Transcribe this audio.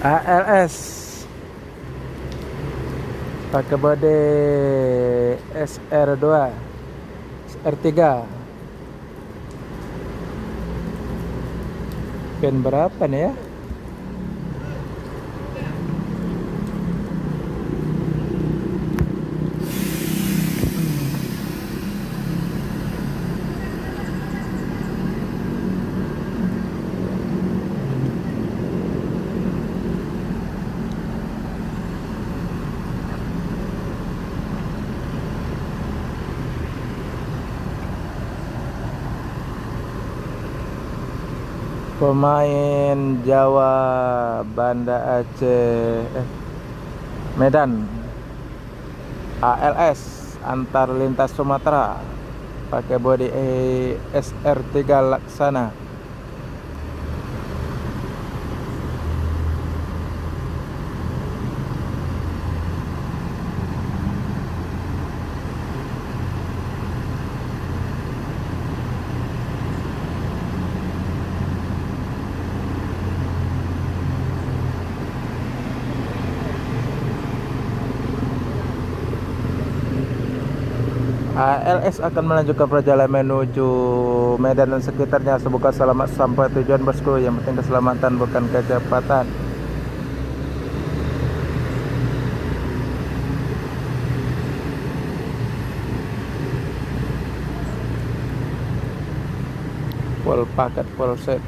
ALS pakai bodi SR2 SR3 pin berapa nih ya? Pemain Jawa Banda Aceh Medan ALS antar lintas Sumatera pakai bodi SR3 Laksana. ALS akan melanjutkan perjalanan menuju Medan dan sekitarnya. Semoga selamat sampai tujuan bosku. Yang penting keselamatan bukan kecepatan. Full paket, full set.